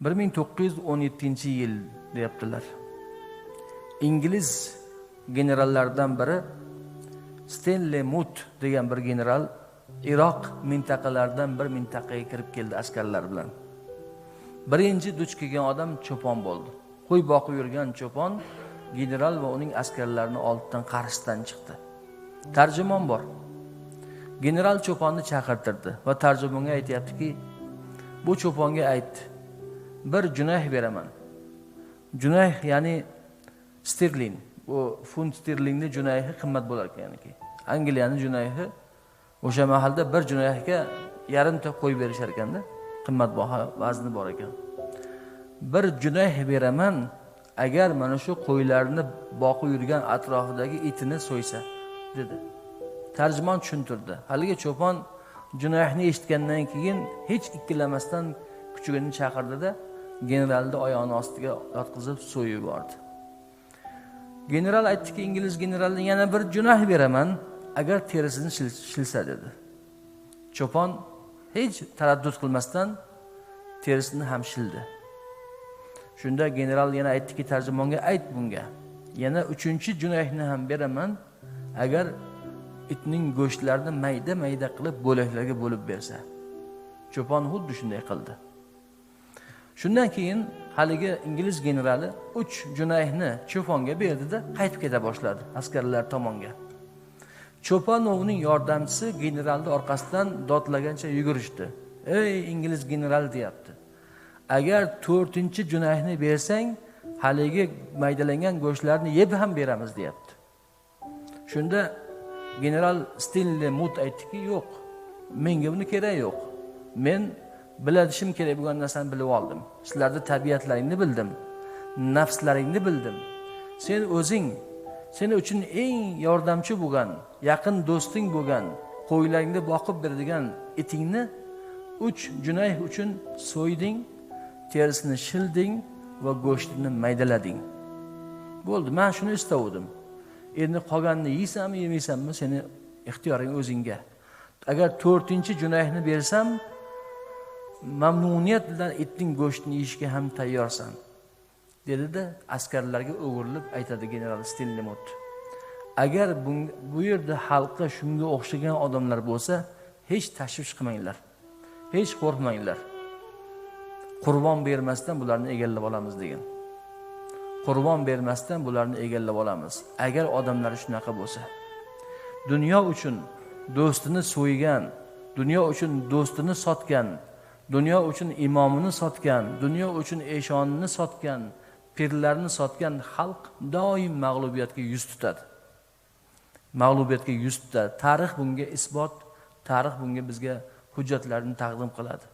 1917-yil deyaptilar. Ingliz generallaridan biri Stanley Moot degan bir general Iroq mintaqalaridan bir mintaqaga kirib keldi askarlar bilan. Birinchi duch kelgan odam cho'pon bo'ldi. Qo'y boqib yurgan cho'pon general va uning askarlarini oldidan qarshidan chiqdi. Tarjimon bor. General cho'ponni chaqirtirdi va tarjimonga aytayaptiki, bu cho'ponga aytdi, bir junayh beraman. Junayh ya'ni sterling. Bu funt sterlingni junayhi qimmat bo'lar ekan. Angliyani junayhi o'sha mahalda bir junayhga yarimta qo'y berishar ekanda, qimmatbaho vazni bor ekan. Bir junayh beraman, agar mana shu qo'ylarni boqib yurgan atrofidagi itini so'ysa, dedi. Tarjimon tushuntirdi. Haligi cho'pon junayhni eshitgandan keyin hech ikkilamasdan kuchugini chaqirdi-da, generalni oyog'ini ostiga yotqizib so'yib yubordi. General aytdiki, ingliz generaliga yana bir junayh beraman, agar terisini shilsa, dedi. Cho'pon hech taraddud qilmasdan terisini ham shildi. Shunda general yana aytdiki, tarjimonga ayt bunga, yana 3-junayhni ham beraman, agar itning go'shtlarini mayda-mayda qilib bo'laklarga bo'lib bersa. Cho'pon xuddi shunday qildi. Shundan keyin haligi ingliz generali 3 junayhni cho'ponga berdi-da, qaytib keta boshladi askarlar tomonga. Cho'pon va uning yordamchisi generalni orqasidan dodlagancha yugurishdi. Ey ingliz general, deyapti. Agar 4-junayhni bersang, haligi maydalangan go'shtlarni yeb ham beramiz, deyapti. Shunda general Stanley Moot aytdiki, yo'q, menga buni kerak yo'q. Men bilishim kerak bo'lgan narsani bilib oldim. Sizlarning tabiatlaringni bildim, nafslaringni bildim. Sen o'zing, seni uchun eng yordamchi bo'lgan, yaqin do'sting bo'lgan, qo'ylaringni boqib beradigan itingni 3 junayh uchun so'yding, terisini shilding va go'shtini maydalading. Bo'ldi, men shuni istadim. Endi qolganini yeysanmi, yemaysanmi, seni ixtiyoring o'zingga. Agar 4-junayhni bersam, mamnuniyat bilan itning go'shtini yeyishga ham tayyorsan, dedi-da, askarlarga o'girilib aytadi general Stanley Moot. Agar bu yerda xalqqa shunga o'xshagan odamlar bo'lsa, hech tashvish qilmanglar. Hech qo'rqmanglar. Qurbon bermasdan bularni egallab olamiz degan. Qurbon bermasdan bularni egallab olamiz. Agar odamlar shunaqa bo'lsa, dunyo uchun do'stini so'ygan, dunyo uchun do'stini sotgan, dunyo uchun imomini sotgan, dunyo uchun eshonini sotgan, pirlarni sotgan xalq doim mag'lubiyatga yuz tutadi. Mag'lubiyatga yuz tutadi. Tarix bunga isbot, tarix bunga bizga hujjatlarni taqdim qiladi.